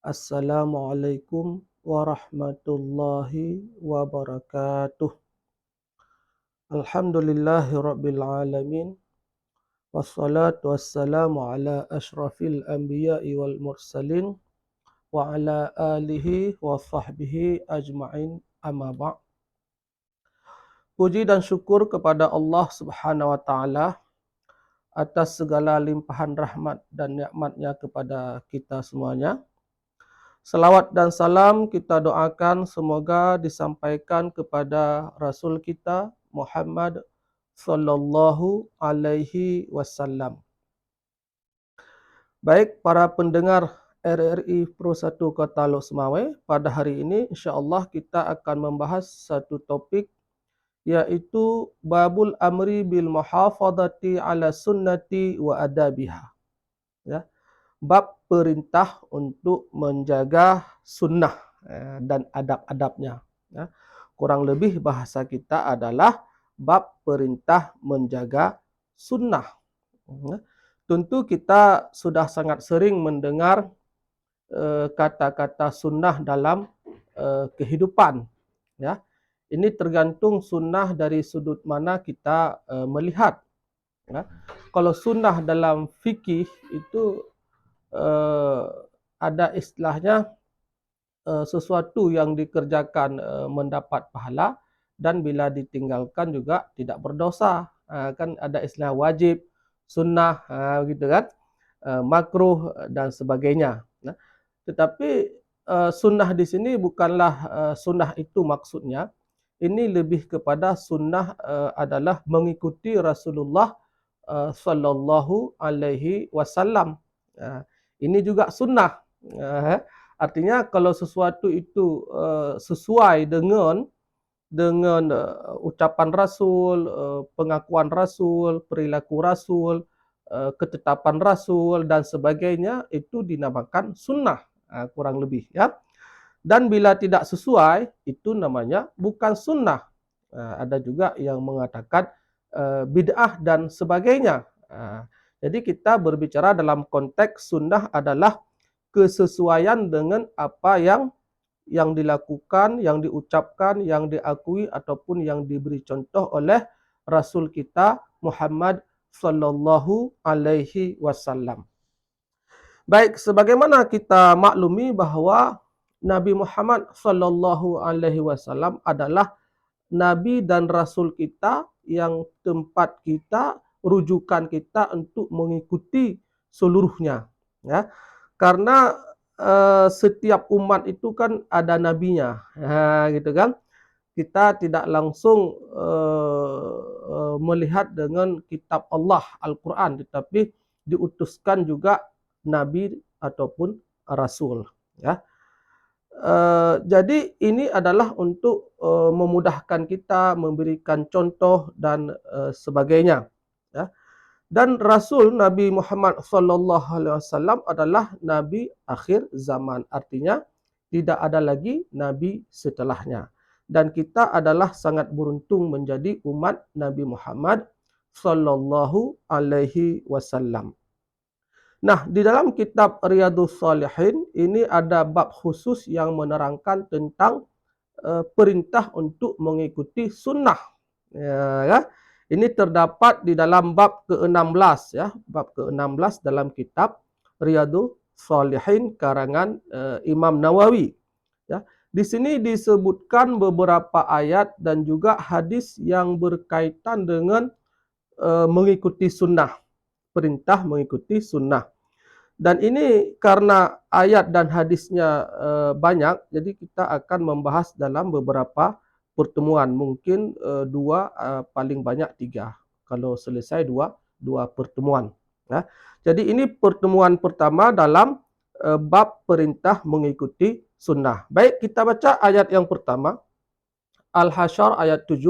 Assalamualaikum warahmatullahi wabarakatuh. Alhamdulillahi rabbil alamin. Wassalatu wassalamu ala ashrafil anbiya'i wal mursalin wa ala alihi wa sahbihi ajma'in amma ba'. Puji dan syukur kepada Allah Subhanahu wa taala atas segala limpahan rahmat dan nikmatnya kepada kita semuanya. Salawat dan salam kita doakan semoga disampaikan kepada Rasul kita Muhammad sallallahu alaihi wasallam. Baik para pendengar RRI Pro 1 Kota Lok Semawai, pada hari ini insya-Allah kita akan membahas satu topik iaitu babul amri bil muhafadhati ala sunnati wa adabiha. Ya. Bab perintah untuk menjaga sunnah dan adab-adabnya. Ya. Kurang lebih bahasa kita adalah bab perintah menjaga sunnah. Ya. Tentu kita sudah sangat sering mendengar kata-kata sunnah dalam kehidupan. Ya. Ini tergantung sunnah dari sudut mana kita melihat. Ya. Kalau sunnah dalam fikih itu ada istilahnya sesuatu yang dikerjakan mendapat pahala dan bila ditinggalkan juga tidak berdosa. Kan ada istilah wajib, sunnah, gitu kan, makruh dan sebagainya. Nah, tetapi sunnah di sini bukanlah sunnah itu maksudnya. Ini lebih kepada sunnah adalah mengikuti Rasulullah sallallahu alaihi wasallam. Ini juga sunnah. Artinya kalau sesuatu itu sesuai dengan ucapan Rasul, pengakuan Rasul, perilaku Rasul, ketetapan Rasul dan sebagainya, itu dinamakan sunnah, kurang lebih ya. Dan bila tidak sesuai, itu namanya bukan sunnah. Ada juga yang mengatakan bid'ah dan sebagainya. Jadi kita berbicara dalam konteks sunnah adalah kesesuaian dengan apa yang dilakukan, yang diucapkan, yang diakui ataupun yang diberi contoh oleh Rasul kita Muhammad sallallahu alaihi wasallam. Baik, sebagaimana kita maklumi bahawa Nabi Muhammad sallallahu alaihi wasallam adalah nabi dan rasul kita yang tempat kita, rujukan kita untuk mengikuti seluruhnya, ya. Karena setiap umat itu kan ada nabinya, gitu kan. Kita tidak langsung melihat dengan kitab Allah Al-Quran, tetapi diutuskan juga nabi ataupun rasul, ya. Jadi ini adalah untuk memudahkan kita, memberikan contoh dan sebagainya. Ya. Dan Rasul Nabi Muhammad sallallahu alaihi wasallam adalah nabi akhir zaman. Artinya tidak ada lagi nabi setelahnya. Dan kita adalah sangat beruntung menjadi umat Nabi Muhammad sallallahu alaihi wasallam. Nah, di dalam kitab Riyadhus Shalihin ini ada bab khusus yang menerangkan tentang perintah untuk mengikuti sunnah. Ya. Ini terdapat di dalam bab ke-16 ya, bab ke-16 dalam kitab Riyadhus Shalihin karangan Imam Nawawi. Ya. Di sini disebutkan beberapa ayat dan juga hadis yang berkaitan dengan mengikuti sunnah, perintah mengikuti sunnah. Dan ini karena ayat dan hadisnya banyak, jadi kita akan membahas dalam beberapa pertemuan. Mungkin dua, paling banyak tiga. Kalau selesai dua pertemuan. Ya. Jadi ini pertemuan pertama dalam bab perintah mengikuti sunnah. Baik, kita baca ayat yang pertama. Al-Hasyr ayat 7.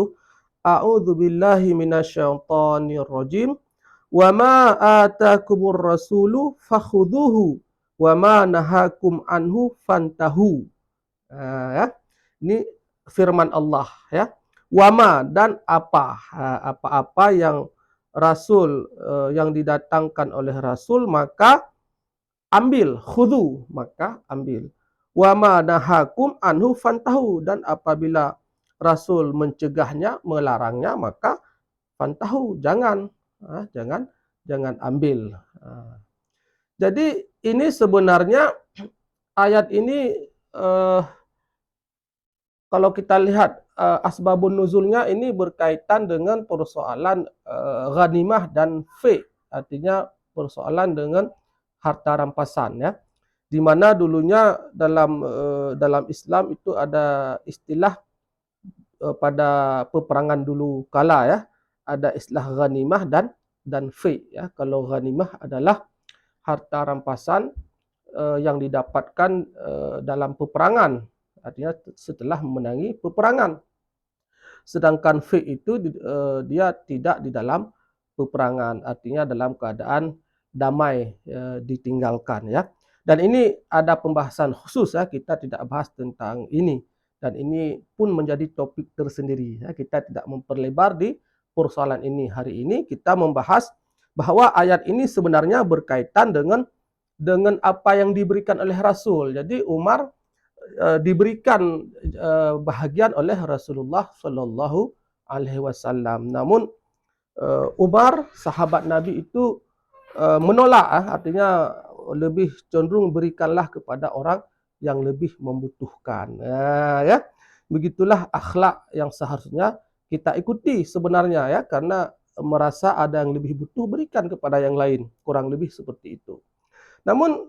A'udzu billahi minasyaitonir rajim. Wa ma atakumur rasulu fakhudhuhu wa ma nahakum anhu fantahu. Ya. Ini firman Allah ya. Wa ma dan apa, apa-apa yang rasul yang didatangkan oleh rasul maka ambil, khudhu, maka ambil. Wa ma nahakum anhu fantahu, dan apabila Rasul mencegahnya, melarangnya, maka fantahu, jangan, jangan ambil. Jadi ini sebenarnya ayat ini kalau kita lihat asbabun nuzulnya ini berkaitan dengan persoalan ghanimah dan fe, artinya persoalan dengan harta rampasan, ya. Di mana dulunya dalam Islam itu ada istilah pada peperangan dulu kala, ya, ada istilah ghanimah dan fe, ya. Kalau ghanimah adalah harta rampasan yang didapatkan dalam peperangan, artinya setelah memenangi peperangan. Sedangkan fe itu dia tidak di dalam peperangan, artinya dalam keadaan damai, ditinggalkan, ya. Dan ini ada pembahasan khusus, ya, kita tidak bahas tentang ini, dan ini pun menjadi topik tersendiri, ya. Kita tidak memperlebar di persoalan ini. Hari ini kita membahas bahwa ayat ini sebenarnya berkaitan dengan apa yang diberikan oleh Rasul. Jadi Umar diberikan bahagian oleh Rasulullah Shallallahu Alaihi Wasallam. Namun Umar, sahabat Nabi itu menolak, artinya lebih cenderung berikanlah kepada orang yang lebih membutuhkan. Ya, begitulah akhlak yang seharusnya kita ikuti sebenarnya, ya, karena merasa ada yang lebih butuh, berikan kepada yang lain, kurang lebih seperti itu. Namun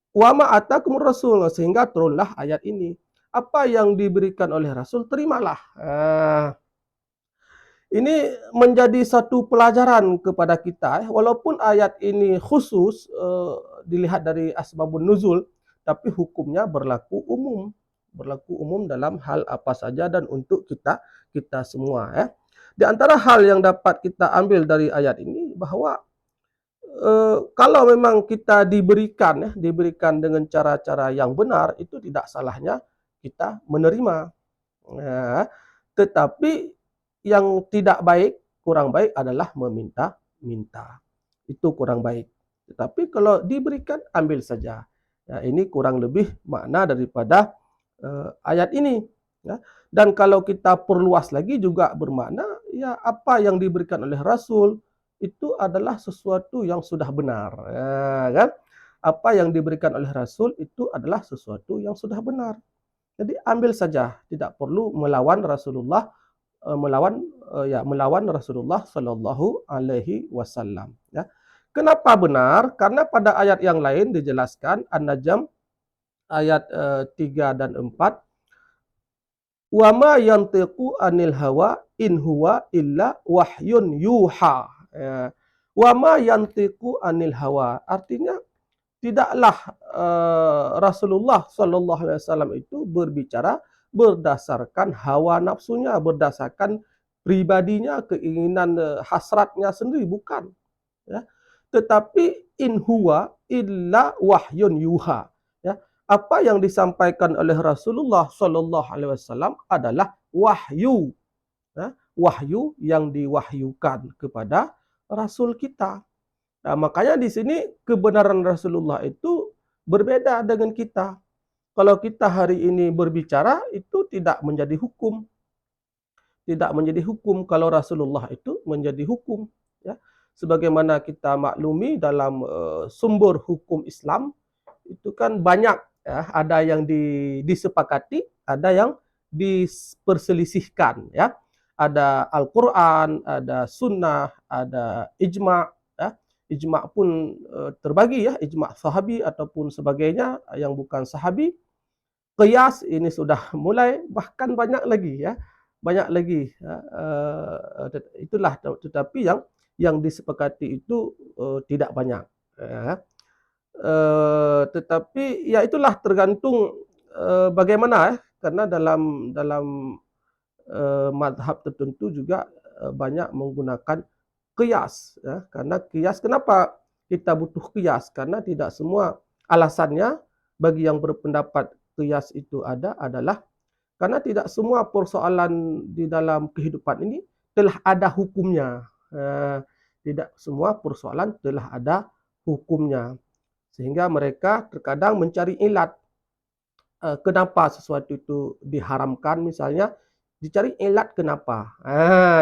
wa ma atakumur rasul, sehingga turunlah ayat ini. Apa yang diberikan oleh Rasul, terimalah. Ini menjadi satu pelajaran kepada kita, walaupun ayat ini khusus dilihat dari asbabun nuzul, tapi hukumnya berlaku umum dalam hal apa saja dan untuk kita semua, ya. Di antara hal yang dapat kita ambil dari ayat ini bahwa kalau memang kita diberikan dengan cara-cara yang benar, itu tidak salahnya kita menerima. Ya, tetapi yang tidak baik, kurang baik adalah meminta-minta. Itu kurang baik. Tetapi kalau diberikan, ambil saja. Ya, ini kurang lebih makna daripada ayat ini. Ya. Dan kalau kita perluas lagi juga bermakna, ya, apa yang diberikan oleh Rasul itu adalah sesuatu yang sudah benar, ya, kan? Apa yang diberikan oleh Rasul itu adalah sesuatu yang sudah benar. Jadi ambil saja, tidak perlu melawan Rasulullah, melawan Rasulullah Shallallahu Alaihi Wasallam. Ya. Kenapa benar? Karena pada ayat yang lain dijelaskan, An-Najm ayat 3 dan 4, wa ma yantiqu anil hawa in huwa illa wahyun yuha. Wa ma yantiqu anil hawa, artinya tidaklah Rasulullah Shallallahu Alaihi Wasallam itu berbicara berdasarkan hawa nafsunya, berdasarkan pribadinya, keinginan hasratnya sendiri, bukan, ya. Tetapi in huwa illa wahyun yuha, ya. Apa yang disampaikan oleh Rasulullah Shallallahu Alaihi Wasallam adalah wahyu, ya. Wahyu yang diwahyukan kepada Rasul kita. Nah, makanya di sini kebenaran Rasulullah itu berbeda dengan kita. Kalau kita hari ini berbicara, itu tidak menjadi hukum. Tidak menjadi hukum, kalau Rasulullah itu menjadi hukum, ya. Sebagaimana kita maklumi dalam sumber hukum Islam, itu kan banyak, ya. Ada yang disepakati, ada yang diperselisihkan, ya. Ada Al-Quran, ada Sunnah, ada ijma', ya. Ijma' pun terbagi, ya, ijma' sahabi ataupun sebagainya yang bukan sahabi. Qiyas ini sudah mulai, bahkan banyak lagi, ya. Banyak lagi, ya. Itulah, tetapi yang disepakati itu tidak banyak, ya. Tetapi ya itulah tergantung bagaimana, ya. Karena dalam mazhab tertentu juga banyak menggunakan qiyas, ya. Karena qiyas, kenapa kita butuh qiyas? Karena tidak semua, alasannya bagi yang berpendapat qiyas itu adalah karena tidak semua persoalan di dalam kehidupan ini telah ada hukumnya. Tidak semua persoalan telah ada hukumnya. Sehingga mereka terkadang mencari ilat. Kenapa sesuatu itu diharamkan misalnya, dicari ilat kenapa.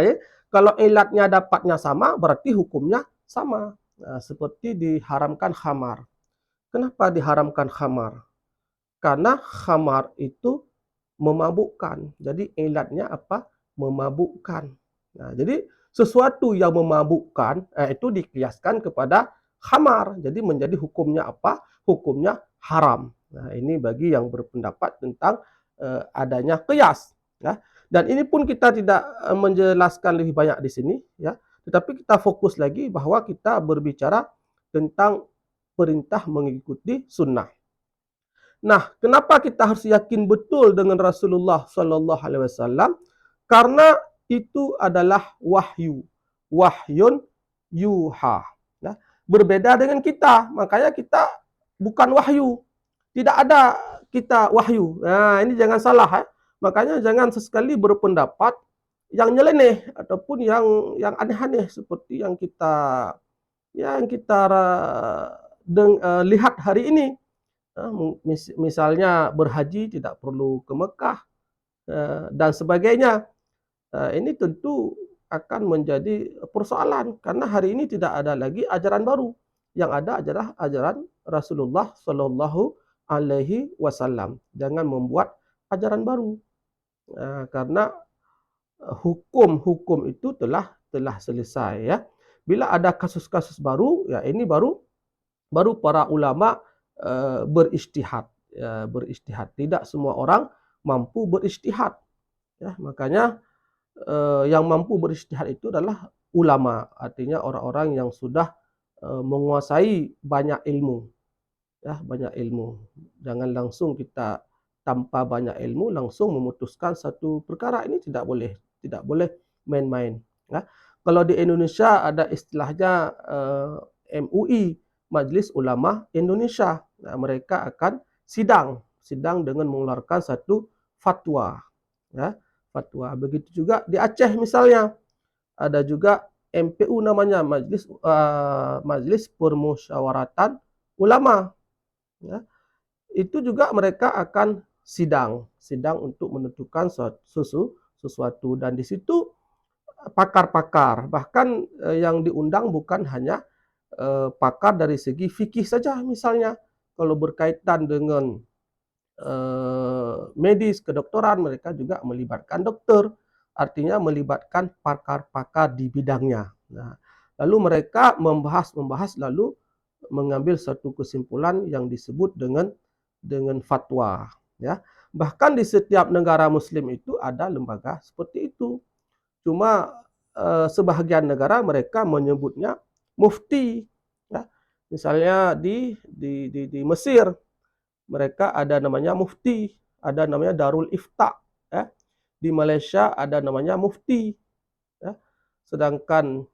Ya. Kalau ilatnya dapatnya sama, berarti hukumnya sama. Nah, seperti diharamkan khamar. Kenapa diharamkan khamar? Karena khamar itu memabukkan. Jadi ilatnya apa? Memabukkan. Nah, jadi sesuatu yang memabukkan itu dikiaskan kepada khamar. Jadi menjadi hukumnya apa? Hukumnya haram. Nah, ini bagi yang berpendapat tentang adanya qiyas. Ya. Dan ini pun kita tidak menjelaskan lebih banyak di sini. Ya. Tetapi kita fokus lagi bahwa kita berbicara tentang perintah mengikuti sunnah. Nah, kenapa kita harus yakin betul dengan Rasulullah Sallallahu Alaihi Wasallam? Karena itu adalah wahyu, wahyun yuha. Ya. Berbeda dengan kita, makanya kita bukan wahyu. Tidak ada kita wahyu. Nah, ini jangan salah. Makanya jangan sesekali berpendapat yang nyeleneh ataupun yang aneh-aneh seperti yang kita lihat hari ini. Misalnya berhaji tidak perlu ke Mekah dan sebagainya. Ini tentu akan menjadi persoalan karena hari ini tidak ada lagi ajaran baru. Yang ada adalah ajaran Rasulullah Shallallahu Alaihi Wasallam. Jangan membuat ajaran baru karena hukum itu telah selesai ya. Bila ada kasus-kasus baru, ya ini baru para ulama beristihad. Tidak semua orang mampu beristihad. Ya, makanya yang mampu beristihad itu adalah ulama, artinya orang-orang yang sudah menguasai banyak ilmu. Ya, banyak ilmu. Jangan langsung kita tanpa banyak ilmu langsung memutuskan satu perkara, ini tidak boleh main-main. Ya. Kalau di Indonesia ada istilahnya MUI, Majelis Ulama Indonesia. Nah, mereka akan sidang dengan mengeluarkan satu fatwa. Ya, fatwa. Begitu juga di Aceh misalnya, ada juga MPU namanya, Majelis Permusyawaratan Ulama. Ya. Itu juga mereka akan sidang untuk menentukan sesuatu, dan di situ pakar-pakar, bahkan yang diundang bukan hanya pakar dari segi fikih saja misalnya. Kalau berkaitan dengan medis, kedokteran, mereka juga melibatkan dokter, artinya melibatkan pakar-pakar di bidangnya. Nah, lalu mereka membahas lalu mengambil satu kesimpulan yang disebut dengan fatwa. Ya. Bahkan di setiap negara Muslim itu ada lembaga seperti itu. Cuma sebahagian negara mereka menyebutnya mufti. Ya. Misalnya di Mesir mereka ada namanya mufti, ada namanya Darul Ifta. Ya. Di Malaysia ada namanya mufti. Ya. Sedangkan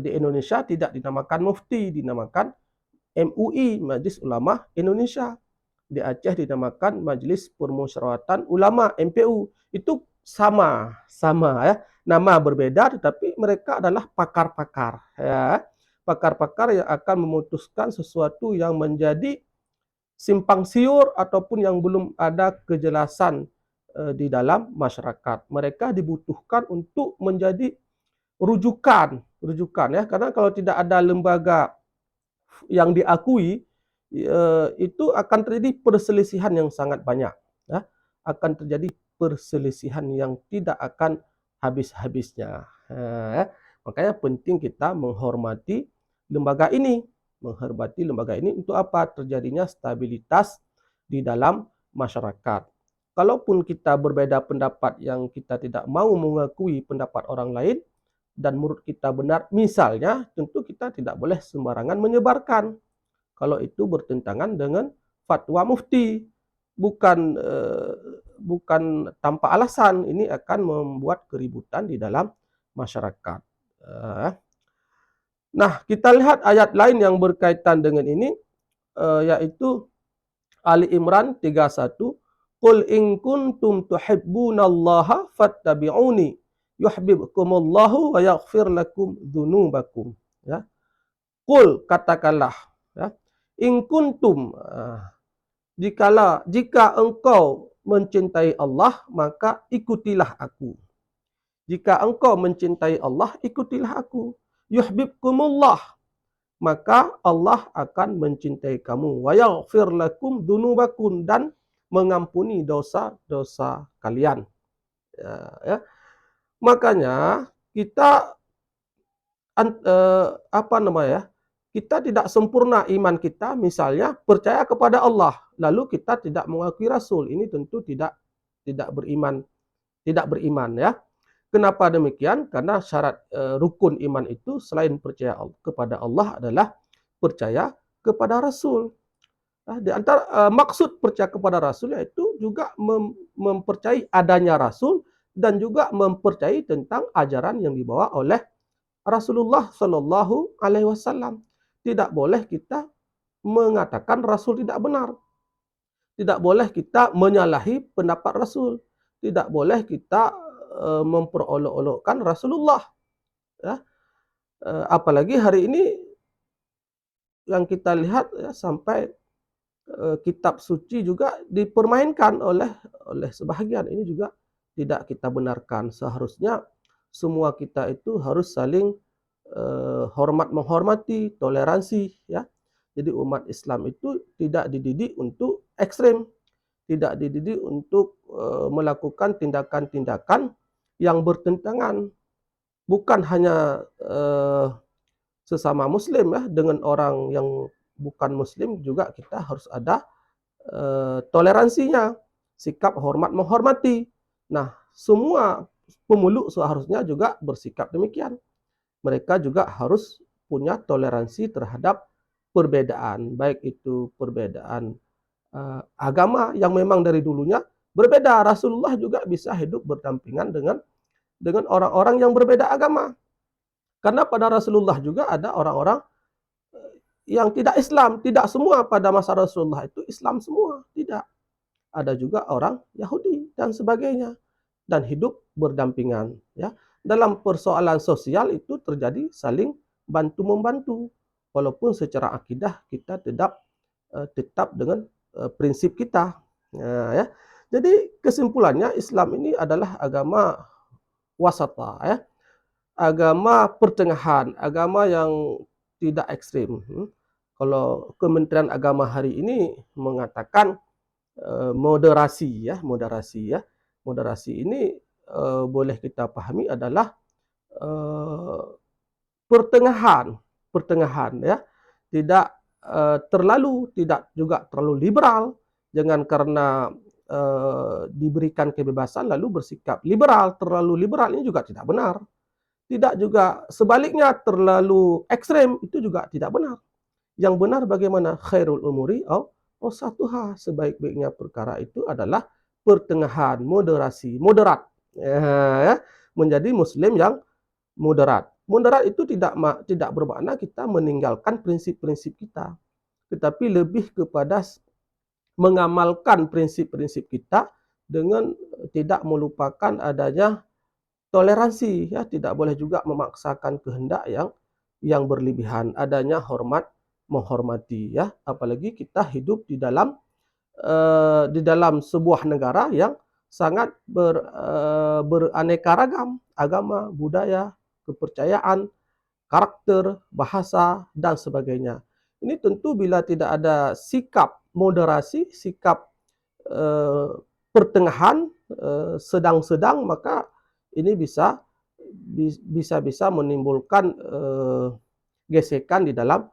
di Indonesia tidak dinamakan mufti, dinamakan MUI, Majelis Ulama Indonesia. Di Aceh dinamakan Majelis Permusyawaratan Ulama, MPU. Itu sama ya. Nama berbeda tetapi mereka adalah pakar-pakar ya. Pakar-pakar yang akan memutuskan sesuatu yang menjadi simpang siur ataupun yang belum ada kejelasan di dalam masyarakat. Mereka dibutuhkan untuk menjadi rujukan ya, karena kalau tidak ada lembaga yang diakui, itu akan terjadi perselisihan yang sangat banyak. Ya. Akan terjadi perselisihan yang tidak akan habis-habisnya. Ya. Makanya penting kita menghormati lembaga ini. Menghormati lembaga ini untuk apa? Terjadinya stabilitas di dalam masyarakat. Kalaupun kita berbeda pendapat yang kita tidak mau mengakui pendapat orang lain, dan menurut kita benar, misalnya, tentu kita tidak boleh sembarangan menyebarkan. Kalau itu bertentangan dengan fatwa mufti, bukan tanpa alasan, ini akan membuat keributan di dalam masyarakat. Nah, kita lihat ayat lain yang berkaitan dengan ini, yaitu Ali Imran 31. Qul in kuntum tuhibbunallaha fattabi'uni yuhibbukumullahu wa yaghfir lakum dzunubakum. Ya. Qul, katakanlah, ya. In kuntum, jika engkau mencintai Allah, maka ikutilah aku. Jika engkau mencintai Allah, ikutilah aku. Yuhibbukumullah, maka Allah akan mencintai kamu. Wa yaghfir lakum dunubakum, dan mengampuni dosa-dosa kalian. Ya. Makanya kita kita tidak sempurna iman kita, misalnya percaya kepada Allah, lalu kita tidak mengakui Rasul. Ini tentu tidak beriman ya. Kenapa demikian? Karena syarat rukun iman itu selain percaya kepada Allah adalah percaya kepada Rasul. Di antara maksud percaya kepada Rasul yaitu juga mempercayai adanya Rasul dan juga mempercayai tentang ajaran yang dibawa oleh Rasulullah Shallallahu Alaihi Wasallam. Tidak boleh kita mengatakan Rasul tidak benar. Tidak boleh kita menyalahi pendapat Rasul. Tidak boleh kita memperolok-olokkan Rasulullah. Ya. Apalagi hari ini yang kita lihat ya, sampai kitab suci juga dipermainkan oleh sebahagian. Ini juga tidak kita benarkan. Seharusnya semua kita itu harus saling hormat menghormati, toleransi ya. Jadi umat Islam itu tidak dididik untuk ekstrem, tidak dididik untuk melakukan tindakan-tindakan yang bertentangan, bukan hanya sesama Muslim ya, dengan orang yang bukan Muslim juga kita harus ada toleransinya, sikap hormat menghormati. Nah, semua pemeluk seharusnya juga bersikap demikian. Mereka juga harus punya toleransi terhadap perbedaan, baik itu perbedaan agama yang memang dari dulunya berbeda. Rasulullah juga bisa hidup berdampingan dengan orang-orang yang berbeda agama. Karena pada Rasulullah juga ada orang-orang yang tidak Islam. Tidak semua pada masa Rasulullah itu Islam semua. Tidak. Ada juga orang Yahudi dan sebagainya. Dan hidup berdampingan. Ya. Dalam persoalan sosial itu terjadi saling bantu-membantu. Walaupun secara akidah kita tetap dengan prinsip kita. Ya. Jadi kesimpulannya Islam ini adalah agama wasata, ya. Agama pertengahan, agama yang tidak ekstrim. Kalau Kementerian Agama hari ini mengatakan moderasi ya. Moderasi ini boleh kita pahami adalah pertengahan ya. Tidak tidak juga terlalu liberal. Jangan karena diberikan kebebasan lalu bersikap liberal. Terlalu liberal ini juga tidak benar. Tidak juga sebaliknya terlalu ekstrem, itu juga tidak benar. Yang benar bagaimana? Khairul umuri awsatuha, sebaik-baiknya perkara itu adalah pertengahan, moderat. Ya, menjadi muslim yang moderat. Moderat itu tidak bermakna kita meninggalkan prinsip-prinsip kita, tetapi lebih kepada mengamalkan prinsip-prinsip kita dengan tidak melupakan adanya toleransi ya. Tidak boleh juga memaksakan kehendak yang berlebihan, adanya hormat menghormati ya. Apalagi kita hidup di dalam sebuah negara yang sangat beraneka ragam agama, budaya, kepercayaan, karakter, bahasa dan sebagainya. Ini tentu bila tidak ada sikap moderasi, sikap pertengahan, sedang-sedang, maka ini bisa menimbulkan gesekan di dalam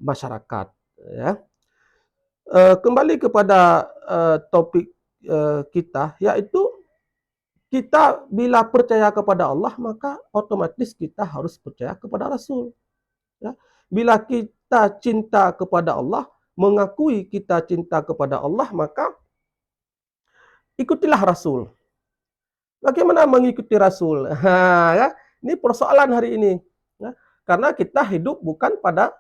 masyarakat ya. Kembali kepada topik kita, yaitu kita bila percaya kepada Allah maka otomatis kita harus percaya kepada Rasul ya. Bila kita cinta kepada Allah, mengakui kita cinta kepada Allah, maka ikutilah Rasul. Bagaimana mengikuti Rasul? Ya, ini persoalan hari ini. Ya, karena kita hidup bukan pada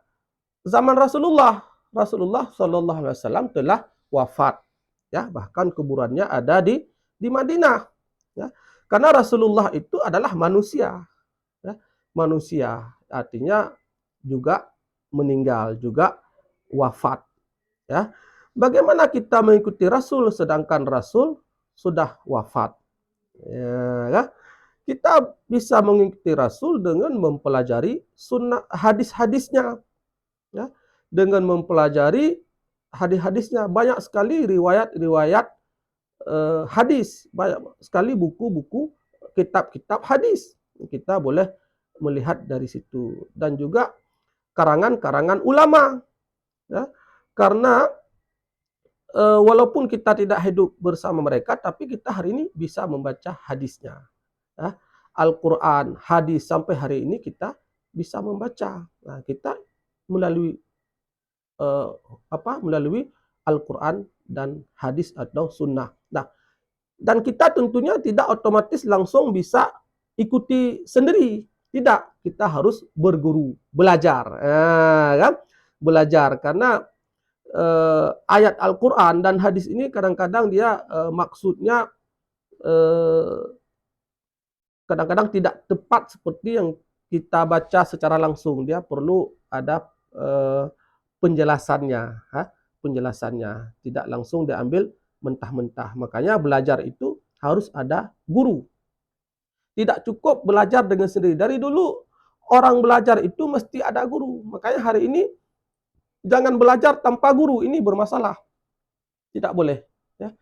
zaman Rasulullah. Rasulullah Shallallahu Alaihi Wasallam telah wafat. Ya, bahkan kuburannya ada di Madinah. Ya, karena Rasulullah itu adalah manusia. Ya, manusia artinya juga meninggal, juga wafat. Ya, bagaimana kita mengikuti Rasul sedangkan Rasul sudah wafat? Ya, kita bisa mengikuti Rasul dengan mempelajari sunnah hadis-hadisnya, ya, dengan mempelajari hadis-hadisnya. Banyak sekali riwayat-riwayat hadis, banyak sekali buku-buku kitab-kitab hadis. Kita boleh melihat dari situ, dan juga karangan-karangan ulama, ya, karena walaupun kita tidak hidup bersama mereka, tapi kita hari ini bisa membaca hadisnya, ya. Al-Quran, hadis, sampai hari ini kita bisa membaca. Nah, kita melalui melalui Al-Quran dan hadis atau sunnah. Nah, dan kita tentunya tidak otomatis langsung bisa ikuti sendiri. Tidak, kita harus berguru, belajar. Kan? Belajar, karena ayat Al-Quran dan hadis ini kadang-kadang dia maksudnya kadang-kadang tidak tepat seperti yang kita baca secara langsung. Dia perlu ada penjelasannya, penjelasannya, tidak langsung diambil mentah-mentah. Makanya belajar itu harus ada guru. Tidak cukup belajar dengan sendiri. Dari dulu orang belajar itu mesti ada guru. Makanya hari ini jangan belajar tanpa guru, ini bermasalah. Tidak boleh. Ya.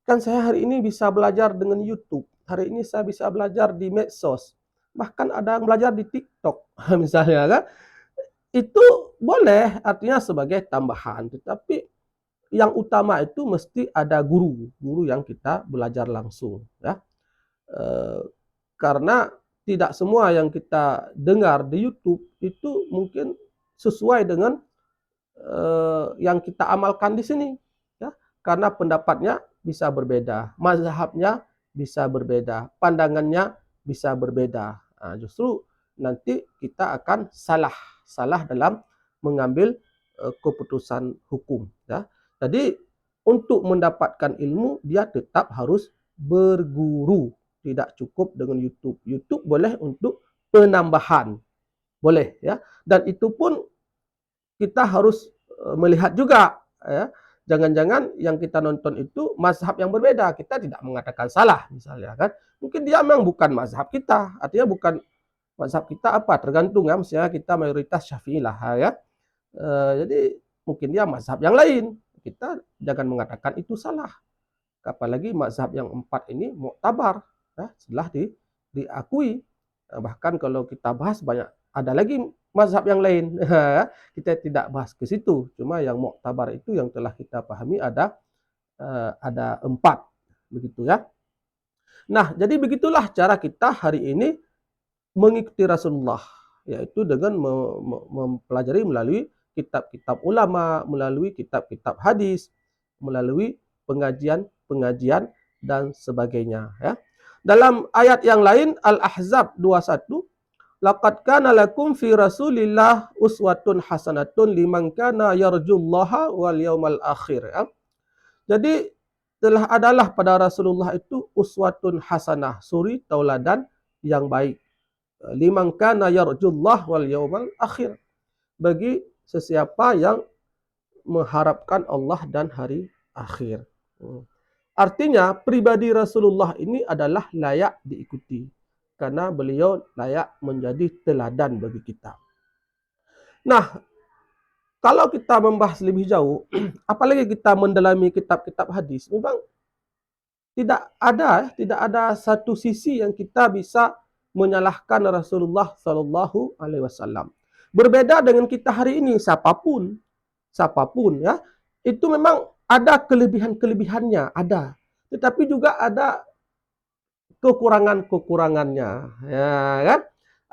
Kan saya hari ini bisa belajar dengan YouTube. Hari ini saya bisa belajar di medsos. Bahkan ada yang belajar di TikTok misalnya, kan. Itu boleh, artinya sebagai tambahan. Tetapi yang utama itu mesti ada guru yang kita belajar langsung, ya. Karena tidak semua yang kita dengar di YouTube itu mungkin sesuai dengan yang kita amalkan di sini, ya. Karena pendapatnya bisa berbeda, mazhabnya bisa berbeda, pandangannya bisa berbeda. Nah, justru nanti kita akan salah dalam mengambil keputusan hukum, ya. Jadi untuk mendapatkan ilmu dia tetap harus berguru, tidak cukup dengan YouTube. YouTube boleh untuk penambahan, boleh, ya. Dan itu pun kita harus melihat juga, ya. Jangan-jangan yang kita nonton itu mazhab yang berbeda, kita tidak mengatakan salah misalnya, kan. Mungkin dia memang bukan mazhab kita, artinya bukan mazhab kita apa, tergantung, ya, misalnya kita mayoritas Syafi'i lah, ya. Jadi mungkin dia mazhab yang lain, kita jangan mengatakan itu salah. Apalagi mazhab yang 4 ini muktabar, ya, setelah diakui. Bahkan kalau kita bahas banyak, ada lagi mazhab yang lain. Kita tidak bahas ke situ. Cuma yang muktabar itu yang telah kita pahami ada 4, begitu, ya. Nah, jadi begitulah cara kita hari ini mengikuti Rasulullah, yaitu dengan mempelajari melalui kitab-kitab ulama, melalui kitab-kitab hadis, melalui pengajian-pengajian dan sebagainya, ya. Dalam ayat yang lain, Al-Ahzab 21, laqad kana lakum fi Rasulillah uswatun hasanatun liman kana yarjullaha wal yaumal akhir, ya. Jadi adalah pada Rasulullah itu uswatun hasanah, suri tauladan yang baik. Liman kana yarjullah wal yaumal akhir, bagi sesiapa yang mengharapkan Allah dan hari akhir. Artinya pribadi Rasulullah ini adalah layak diikuti, karena beliau layak menjadi teladan bagi kita. Nah, kalau kita membahas lebih jauh, apalagi kita mendalami kitab-kitab hadis, memang tidak ada satu sisi yang kita bisa menyalahkan Rasulullah Sallallahu Alaihi Wasallam. Berbeda dengan kita hari ini, siapapun, ya, itu memang ada kelebihan-kelebihannya, ada. Tetapi juga ada kekurangan-kekurangannya, ya kan?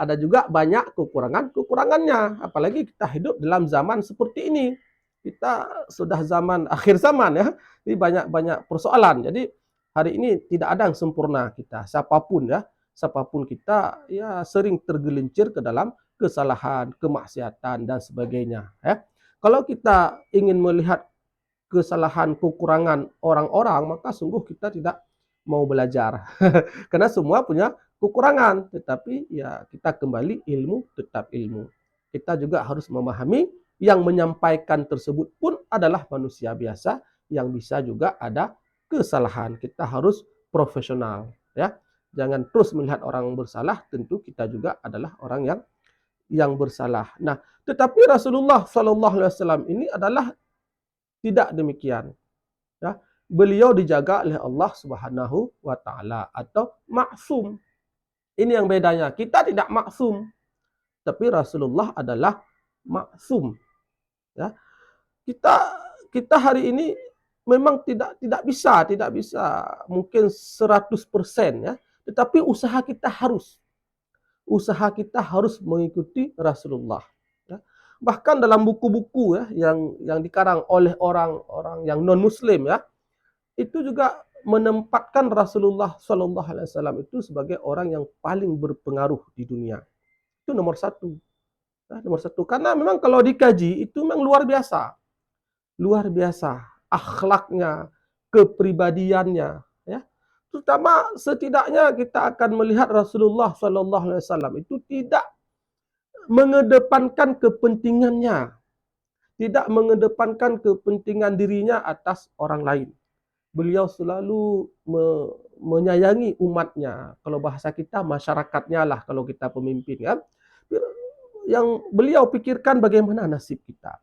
Ada juga banyak kekurangan-kekurangannya. Apalagi kita hidup dalam zaman seperti ini. Kita sudah zaman akhir zaman, ya. Ini banyak persoalan. Jadi hari ini tidak ada yang sempurna kita. Siapapun kita, ya, sering tergelincir ke dalam kesalahan, kemaksiatan dan sebagainya, ya. Kalau kita ingin melihat kesalahan, kekurangan orang-orang, maka sungguh kita tidak mau belajar. Karena semua punya kekurangan, tetapi ya kita kembali ilmu tetap ilmu. Kita juga harus memahami yang menyampaikan tersebut pun adalah manusia biasa yang bisa juga ada kesalahan. Kita harus profesional, ya. Jangan terus melihat orang bersalah, tentu kita juga adalah orang yang bersalah. Nah, tetapi Rasulullah sallallahu alaihi wasallam ini adalah tidak demikian, ya. Beliau dijaga oleh Allah Subhanahu wa taala atau maksum. Ini yang bedanya. Kita tidak maksum, tapi Rasulullah adalah maksum, ya. Kita kita hari ini memang tidak bisa mungkin 100%, ya. Tetapi usaha kita harus mengikuti Rasulullah, ya. Bahkan dalam buku-buku, ya, yang dikarang oleh orang-orang yang non muslim, ya, itu juga menempatkan Rasulullah Shallallahu Alaihi Wasallam itu sebagai orang yang paling berpengaruh di dunia. Itu nomor satu, ya, nomor satu. Karena memang kalau dikaji itu memang luar biasa akhlaknya, kepribadiannya, ya. Terutama setidaknya kita akan melihat Rasulullah Shallallahu Alaihi Wasallam itu tidak mengedepankan kepentingannya, tidak mengedepankan kepentingan dirinya atas orang lain. Beliau selalu menyayangi umatnya. Kalau bahasa kita masyarakatnya lah kalau kita pemimpin, kan. Yang beliau pikirkan bagaimana nasib kita.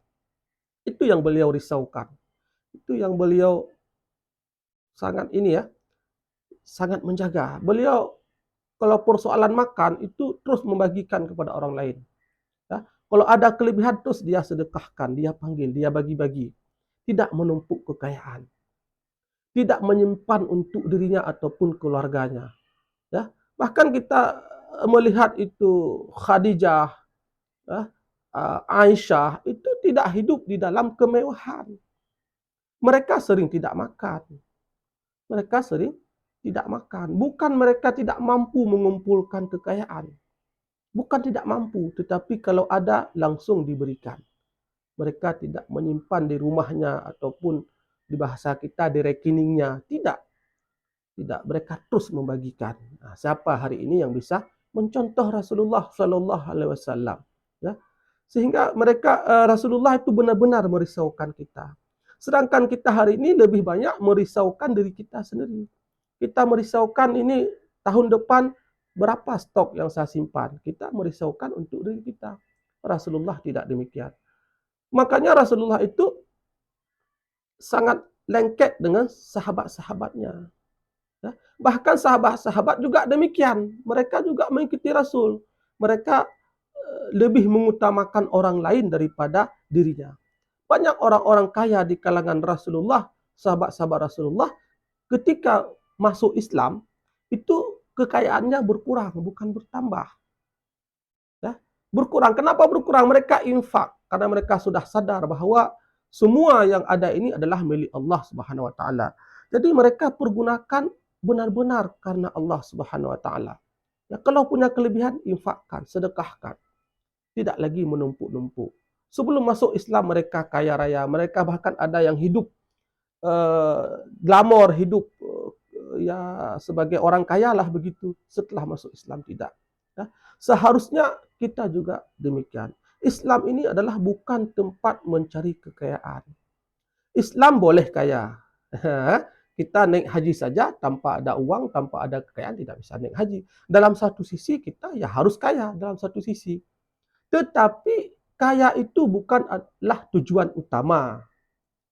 Itu yang beliau risaukan. Itu yang beliau sangat sangat menjaga. Beliau kalau persoalan makan itu terus membagikan kepada orang lain, ya. Kalau ada kelebihan terus dia sedekahkan, dia panggil, dia bagi-bagi. Tidak menumpuk kekayaan. Tidak menyimpan untuk dirinya ataupun keluarganya, ya. Bahkan kita melihat itu Khadijah, ya, Aisyah itu tidak hidup di dalam kemewahan. Mereka sering tidak makan. Mereka sering tidak makan. Bukan mereka tidak mampu mengumpulkan kekayaan. Bukan tidak mampu, tetapi kalau ada langsung diberikan. Mereka tidak menyimpan di rumahnya ataupun di bahasa kita di rekeningnya. Tidak. Tidak, mereka terus membagikan. Nah, siapa hari ini yang bisa mencontoh Rasulullah Shallallahu Alaihi Wasallam, ya? Sehingga mereka Rasulullah itu benar-benar merisaukan kita. Sedangkan kita hari ini lebih banyak merisaukan diri kita sendiri. Kita merisaukan ini tahun depan berapa stok yang saya simpan. Kita merisaukan untuk diri kita. Rasulullah tidak demikian. Makanya Rasulullah itu sangat lengket dengan sahabat-sahabatnya. Ya. Bahkan sahabat-sahabat juga demikian. Mereka juga mengikuti Rasul. Mereka lebih mengutamakan orang lain daripada dirinya. Banyak orang-orang kaya di kalangan Rasulullah, sahabat-sahabat Rasulullah, ketika masuk Islam, itu kekayaannya berkurang, bukan bertambah. Ya. Berkurang. Kenapa berkurang? Mereka infak. Karena mereka sudah sadar bahwa semua yang ada ini adalah milik Allah Subhanahu wa taala. Jadi mereka pergunakan benar-benar karena Allah Subhanahu wa taala. Ya, kalau punya kelebihan, infakkan, sedekahkan. Tidak lagi menumpuk-numpuk. Sebelum masuk Islam mereka kaya raya, mereka bahkan ada yang hidup glamor, hidup ya sebagai orang kaya lah begitu. Setelah masuk Islam tidak. Ya. Seharusnya kita juga demikian. Islam ini adalah bukan tempat mencari kekayaan. Islam boleh kaya. Kita naik haji saja tanpa ada uang, tanpa ada kekayaan tidak bisa naik haji. Dalam satu sisi kita ya harus kaya dalam satu sisi. Tetapi kaya itu bukanlah tujuan utama.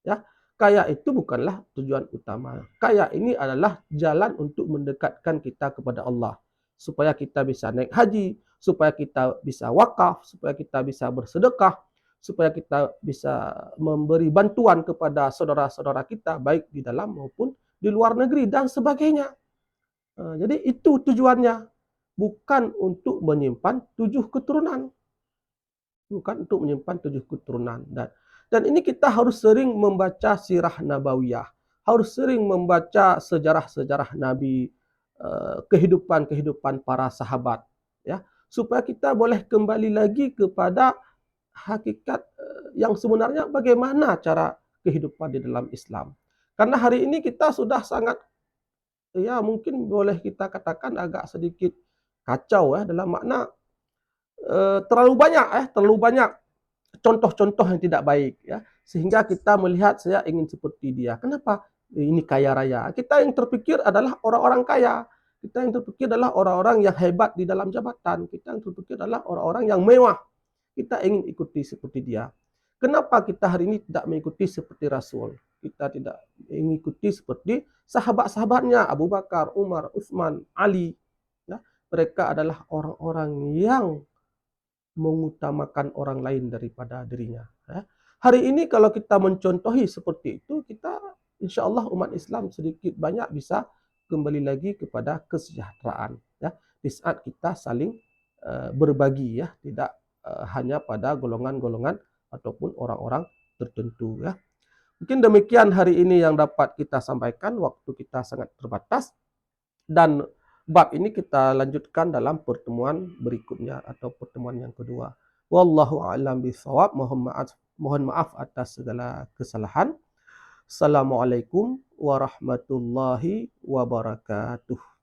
Ya, kaya itu bukanlah tujuan utama. Kaya ini adalah jalan untuk mendekatkan kita kepada Allah. Supaya kita bisa naik haji, supaya kita bisa wakaf, supaya kita bisa bersedekah, supaya kita bisa memberi bantuan kepada saudara-saudara kita, baik di dalam maupun di luar negeri, dan sebagainya. Jadi itu tujuannya. Bukan untuk menyimpan 7 keturunan. Bukan untuk menyimpan 7 keturunan. Dan ini kita harus sering membaca sirah nabawiyah. Harus sering membaca sejarah-sejarah Nabi, kehidupan-kehidupan para sahabat, ya, supaya kita boleh kembali lagi kepada hakikat yang sebenarnya bagaimana cara kehidupan di dalam Islam. Karena hari ini kita sudah sangat, ya mungkin boleh kita katakan agak sedikit kacau, ya, dalam makna terlalu banyak contoh-contoh yang tidak baik, ya, sehingga kita melihat saya ingin seperti dia. Kenapa? Ini kaya raya. Kita yang terpikir adalah orang-orang kaya. Kita yang terpikir adalah orang-orang yang hebat di dalam jabatan. Kita yang terpikir adalah orang-orang yang mewah. Kita ingin ikuti seperti dia. Kenapa kita hari ini tidak mengikuti seperti Rasul? Kita tidak mengikuti seperti sahabat-sahabatnya, Abu Bakar, Umar, Utsman, Ali. Ya, mereka adalah orang-orang yang mengutamakan orang lain daripada dirinya. Ya. Hari ini kalau kita mencontohi seperti itu, kita insya Allah umat Islam sedikit banyak bisa kembali lagi kepada kesejahteraan. Ya. Di saat kita saling berbagi, ya, tidak hanya pada golongan-golongan ataupun orang-orang tertentu. Ya. Mungkin demikian hari ini yang dapat kita sampaikan. Waktu kita sangat terbatas. Dan bab ini kita lanjutkan dalam pertemuan berikutnya atau pertemuan yang kedua. Wallahu a'lam bishawab. Mohon maaf atas segala kesalahan. Assalamualaikum warahmatullahi wabarakatuh.